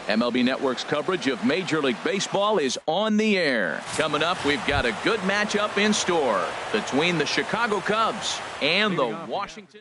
MLB Network's coverage of Major League Baseball is on the air. Coming up, we've got a good matchup in store between the Chicago Cubs and the Washington.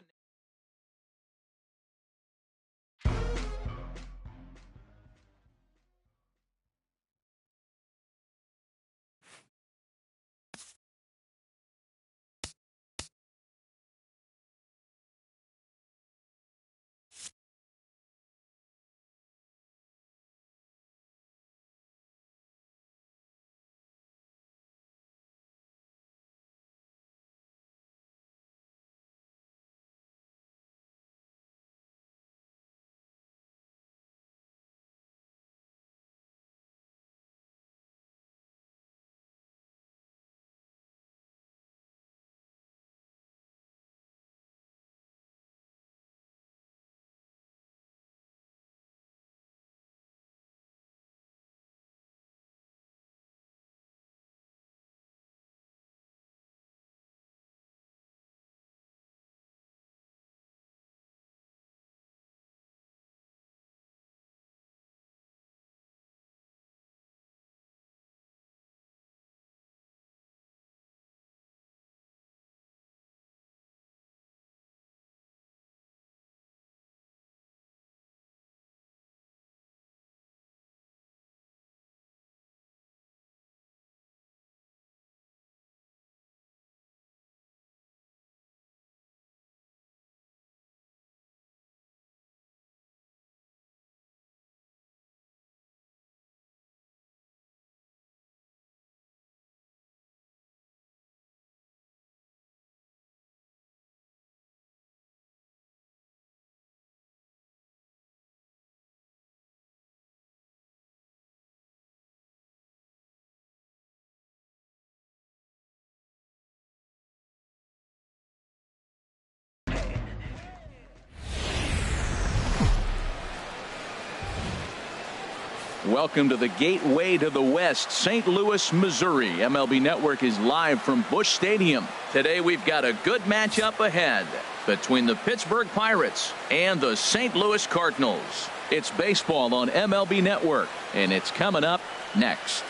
Welcome to the gateway to the West, St. Louis, Missouri. MLB Network is live from Busch Stadium. Today we've got a good matchup ahead between the Pittsburgh Pirates and the St. Louis Cardinals. It's baseball on MLB Network, and it's coming up next.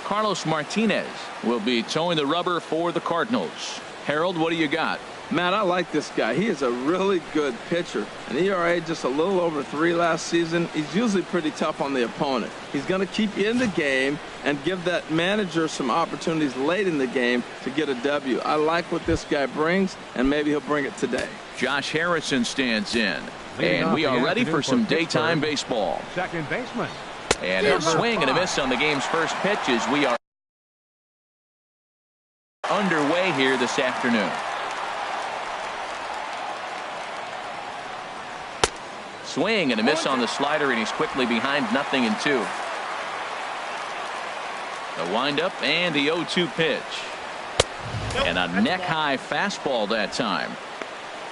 Carlos Martinez will be towing the rubber for the Cardinals. Harold, what do you got? Matt, I like this guy. He is a really good pitcher. An ERA just a little over 3 last season. He's usually pretty tough on the opponent. He's going to keep you in the game and give that manager some opportunities late in the game to get a W. I like what this guy brings, and maybe he'll bring it today. Josh Harrison stands in, and we are ready for some daytime baseball. Second baseman. And a swing and a miss on the game's first pitch as we are underway here this afternoon. Swing and a miss on the slider, and he's quickly behind 0-2. The windup and the 0-2 pitch. And a neck-high fastball that time.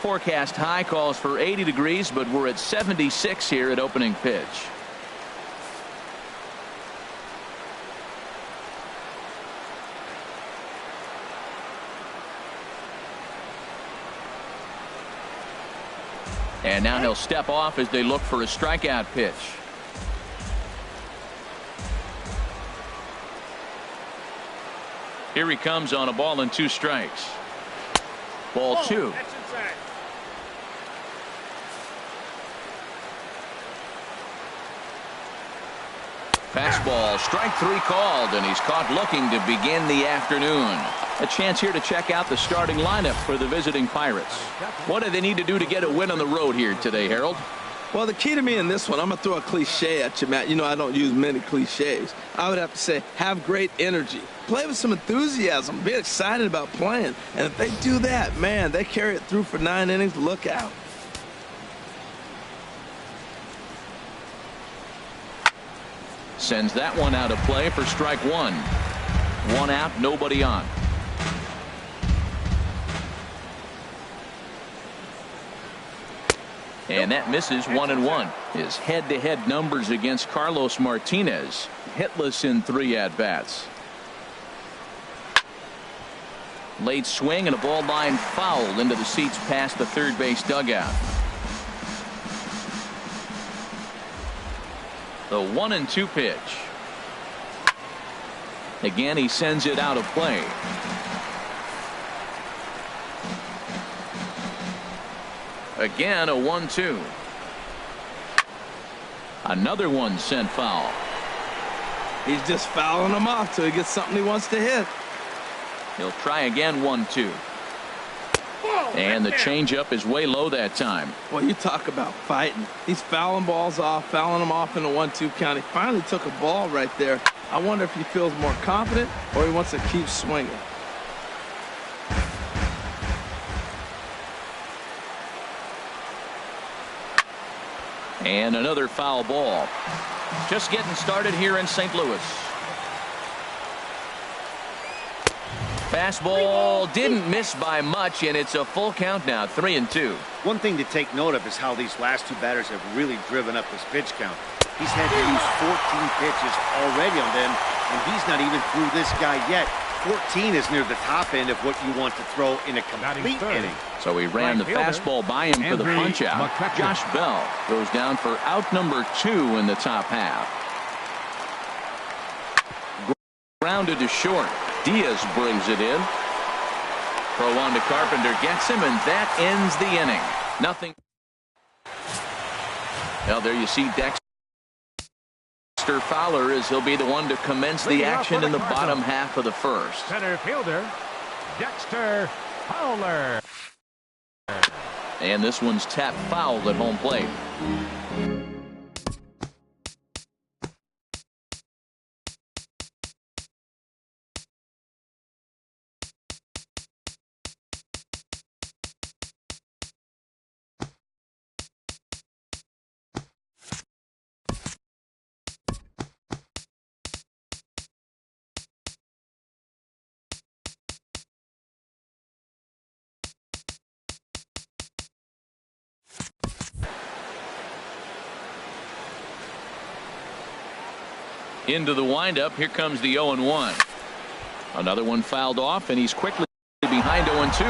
Forecast high calls for 80 degrees, but we're at 76 here at opening pitch. And now he'll step off as they look for a strikeout pitch. Here he comes on a ball and 2 strikes. Ball 2. Fastball, strike 3 called, and he's caught looking to begin the afternoon. A chance here to check out the starting lineup for the visiting Pirates. What do they need to do to get a win on the road here today, Harold? Well, the key to me in this one, I'm going to throw a cliche at you, Matt. You know I don't use many cliches. I would have to say have great energy. Play with some enthusiasm. Be excited about playing. And if they do that, man, they carry it through for 9 innings. Look out. Sends that one out of play for strike 1. 1 out, nobody on. And that misses 1-1. His head-to-head numbers against Carlos Martinez, hitless in 3 at-bats. Late swing and a ball line foul into the seats past the third base dugout. The 1-2 pitch. Again, he sends it out of play. Again, a 1-2. Another one sent foul. He's just fouling them off till he gets something he wants to hit. He'll try again, 1-2. And the changeup is way low that time. Well, you talk about fighting. He's fouling balls off, fouling them off in the 1-2 count. He finally took a ball right there. I wonder if he feels more confident or he wants to keep swinging. And another foul ball. Just getting started here in St. Louis. Fastball didn't miss by much, and it's a full count now, 3-2. One thing to take note of is how these last two batters have really driven up his pitch count. He's had to use 14 pitches already on them, and he's not even through this guy yet. 14 is near the top end of what you want to throw in a complete inning. So he ran the fastball by him for the punch-out. Josh Bell goes down for out number 2 in the top half. Grounded to short. Diaz brings it in. Throw on to Carpenter, gets him, and that ends the inning. Nothing. Well, there you see Dexter Fowler as he'll be the one to commence the action in the bottom half of the first. Center fielder, Dexter Fowler. And this one's tapped foul at home plate. Into the windup. Here comes the 0-1. Another one fouled off, and he's quickly behind 0-2.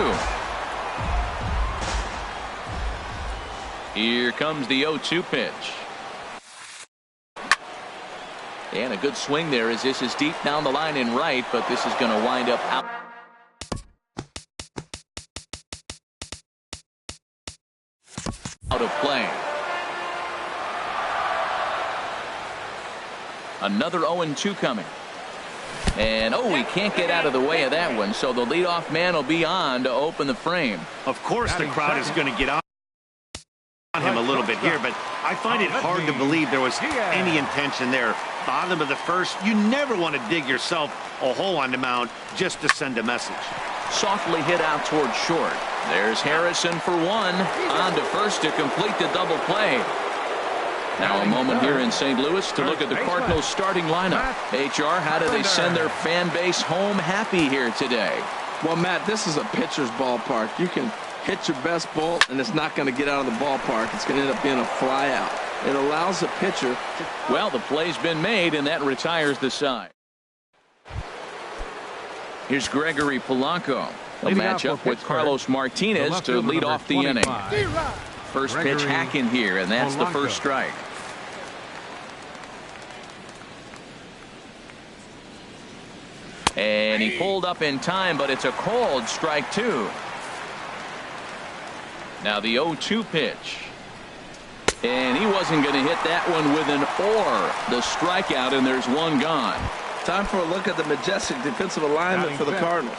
Here comes the 0-2 pitch. And a good swing there as this is deep down the line in right, but this is going to wind up out. Out of play. Another 0-2 coming. And he can't get out of the way of that one, so the leadoff man will be on to open the frame. Of course the crowd is going to get on him a little bit here, but I find it hard to believe there was any intention there. Bottom of the first, you never want to dig yourself a hole on the mound just to send a message. Softly hit out towards short. There's Harrison for one. On to first to complete the double play. Now a moment here in St. Louis to look at the Cardinals starting lineup. HR, how do they send their fan base home happy here today? Well, Matt, this is a pitcher's ballpark. You can hit your best bolt, and it's not going to get out of the ballpark. It's going to end up being a fly out. It allows the pitcher to... Well, the play's been made, and that retires the side. Here's Gregory Polanco. A matchup with Carlos Martinez to lead off the inning. First pitch hacking here, and that's the first strike. And he pulled up in time, but it's a called strike 2. Now the 0-2 pitch. And he wasn't going to hit that one with an or. The strikeout, and there's one gone. Time for a look at the majestic defensive alignment for the Cardinals.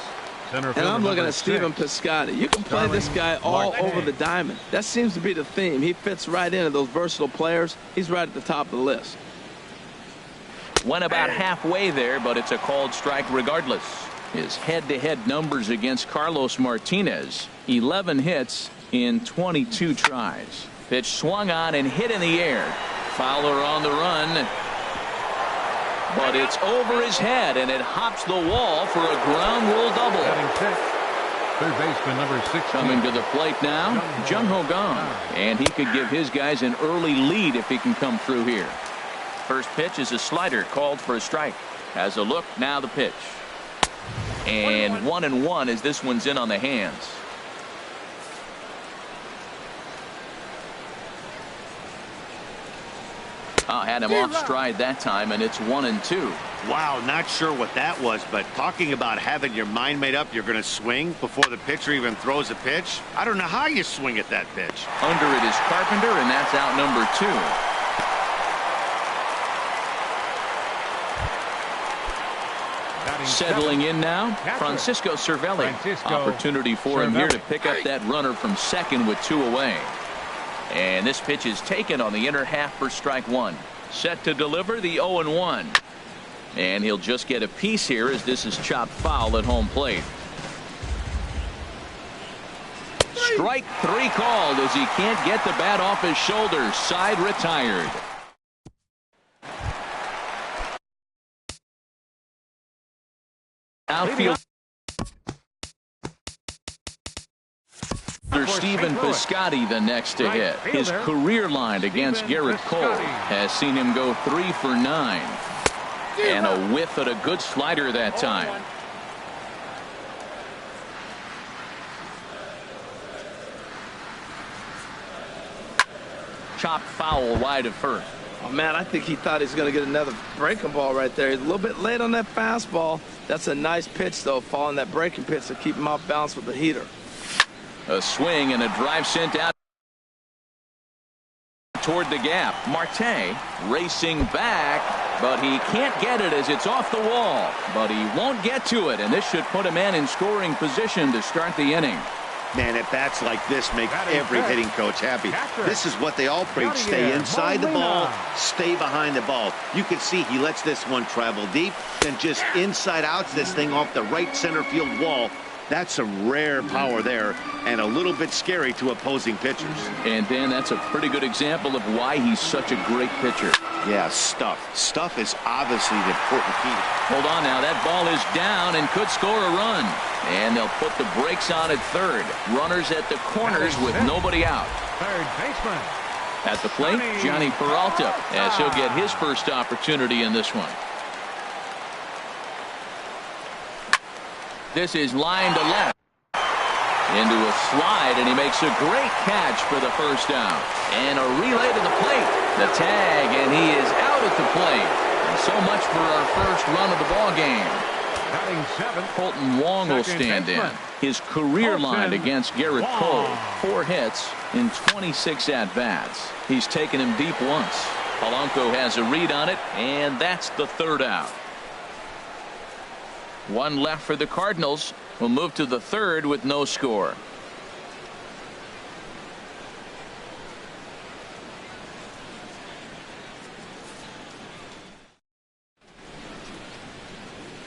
And I'm looking at Stephen Piscotty. You can play this guy all over the diamond. That seems to be the theme. He fits right into those versatile players. He's right at the top of the list. Went about halfway there, but it's a called strike regardless. His head-to-head numbers against Carlos Martinez: 11 hits in 22 tries. Pitch swung on and hit in the air. Fowler on the run. But it's over his head, and it hops the wall for a ground rule double. Third baseman number 6 coming to the plate now, Jung-Ho Kang, and he could give his guys an early lead if he can come through here. First pitch is a slider called for a strike. Has a look, now the pitch. And 1-1 as this one's in on the hands. Had him off stride that time, and it's 1-2. Wow, not sure what that was, but talking about having your mind made up you're going to swing before the pitcher even throws a pitch. I don't know how you swing at that pitch. Under it is Carpenter, and that's out number 2. Settling in now, Francisco Cervelli. Opportunity for him here to pick up that runner from second with 2 away. And this pitch is taken on the inner half for strike 1. Set to deliver the 0-1. And he'll just get a piece here as this is chopped foul at home plate. Strike 3 called as he can't get the bat off his shoulders. Side retired. Outfield. Stephen Piscotty the next to hit. His career line against Garrett Cole has seen him go 3 for 9. And a whiff at a good slider that time. Chopped foul wide of first. Oh, man, I think he thought he was going to get another breaking ball right there. He's a little bit late on that fastball. That's a nice pitch, though, following that breaking pitch to keep him off balance with the heater. A swing and a drive sent out toward the gap. Marte racing back, but he can't get it as it's off the wall. But he won't get to it, and this should put a man in scoring position to start the inning. Man, at bats like this make every hitting coach happy. This is what they all preach. Stay inside the ball, stay behind the ball. You can see he lets this one travel deep, then just inside outs this thing off the right center field wall. That's some rare power there and a little bit scary to opposing pitchers. And Dan, that's a pretty good example of why he's such a great pitcher. Yeah, stuff. Stuff is obviously the important key. Hold on now. That ball is down and could score a run. And they'll put the brakes on at third. Runners at the corners with nobody out. Third baseman. At the plate, Johnny Peralta, as he'll get his first opportunity in this one. This is line to left. Into a slide, and he makes a great catch for the first down. And a relay to the plate. The tag, and he is out at the plate. And so much for our first run of the ball game. Batting 7th. Colton Wong will stand in. His career line against Garrett Cole. 4 hits in 26 at-bats. He's taken him deep once. Polanco has a read on it, and that's the third out. 1 left for the Cardinals. We'll move to the third with no score.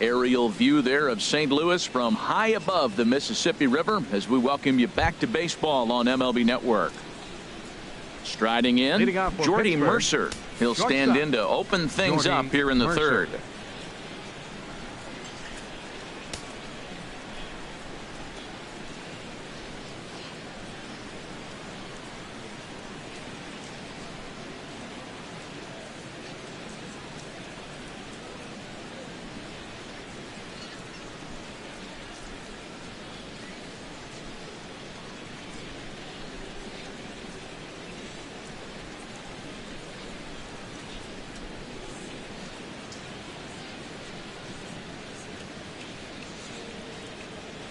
Aerial view there of St. Louis from high above the Mississippi River as we welcome you back to baseball on MLB Network. Striding in, Jordy Mercer. He'll stand in to open things up here in the third.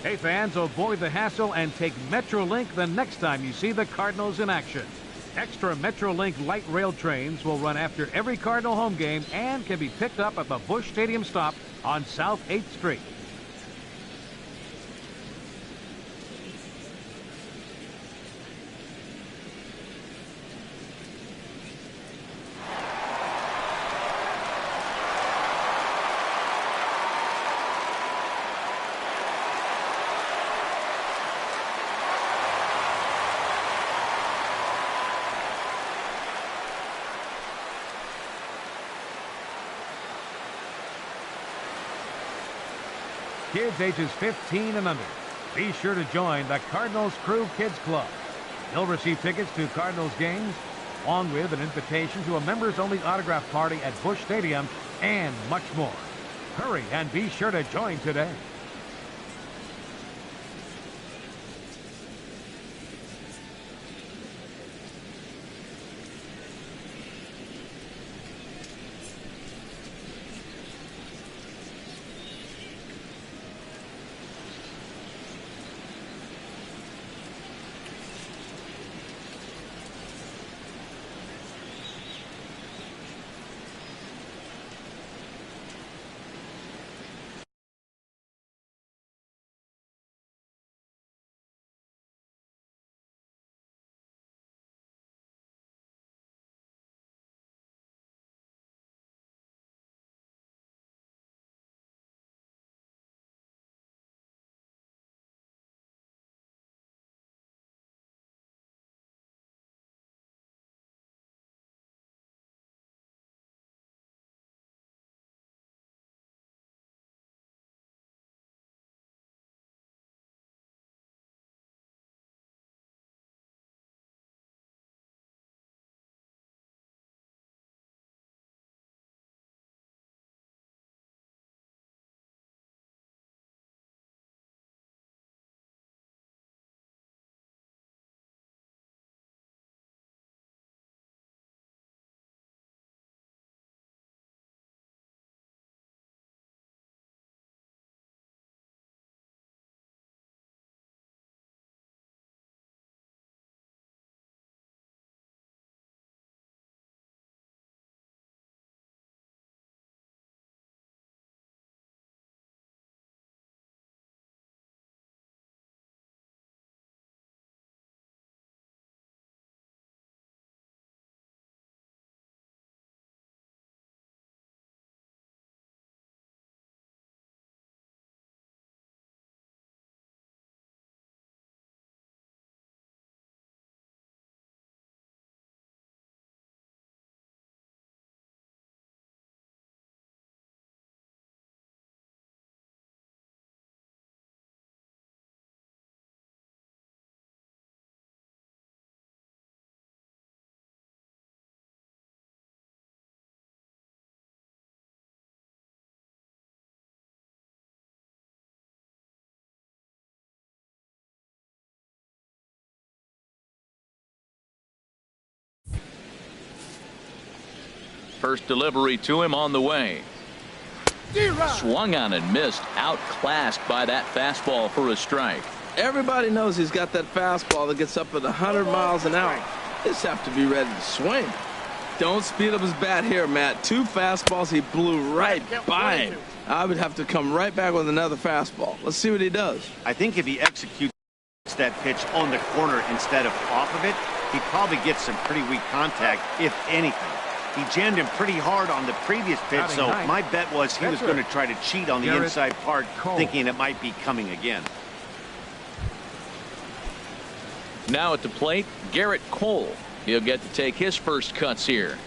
Hey fans, avoid the hassle and take Metrolink the next time you see the Cardinals in action. Extra Metrolink light rail trains will run after every Cardinal home game and can be picked up at the Busch Stadium stop on South 8th Street. Kids ages 15 and under, be sure to join the Cardinals Crew Kids Club. You'll receive tickets to Cardinals games, along with an invitation to a members-only autograph party at Busch Stadium, and much more. Hurry and be sure to join today. First delivery to him on the way. Swung on and missed. Outclassed by that fastball for a strike. Everybody knows he's got that fastball that gets up at 100 miles an hour. Just have to be ready to swing. Don't speed up his bat here, Matt. 2 fastballs, he blew right by him. I would have to come right back with another fastball. Let's see what he does. I think if he executes that pitch on the corner instead of off of it, he probably gets some pretty weak contact, if anything. He jammed him pretty hard on the previous pitch, so my bet was he was going to try to cheat on the inside part, thinking it might be coming again. Now at the plate, Garrett Cole. He'll get to take his first cuts here.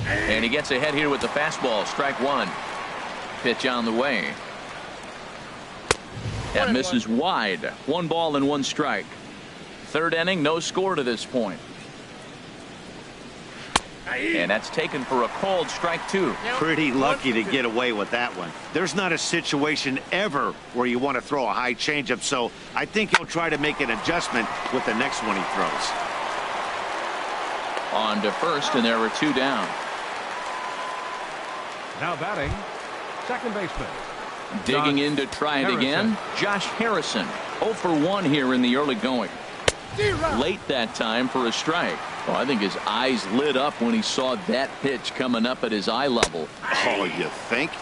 And he gets ahead here with the fastball. Strike 1. Pitch on the way. That misses wide. 1 ball and 1 strike. Third inning, no score to this point. And that's taken for a called strike 2. Pretty lucky to get away with that one. There's not a situation ever where you want to throw a high changeup, so I think he'll try to make an adjustment with the next one he throws. On to first, and there are 2 down. Now batting, second baseman. Digging in to try it again, Josh Harrison. 0 for 1 here in the early going. Late that time for a strike. Oh, I think his eyes lit up when he saw that pitch coming up at his eye level. Oh, you think?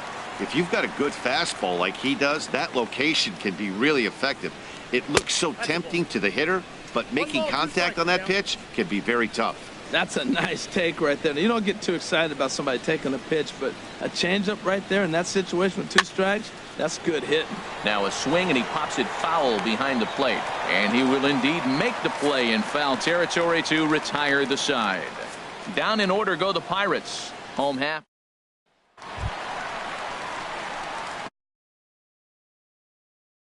If you've got a good fastball like he does, that location can be really effective. It looks so tempting to the hitter, but making contact on that pitch can be very tough. That's a nice take right there. You don't get too excited about somebody taking a pitch, but a changeup right there in that situation with 2 strikes, that's good hitting. Now a swing, and he pops it foul behind the plate. And he will indeed make the play in foul territory to retire the side. Down in order go the Pirates. Home half.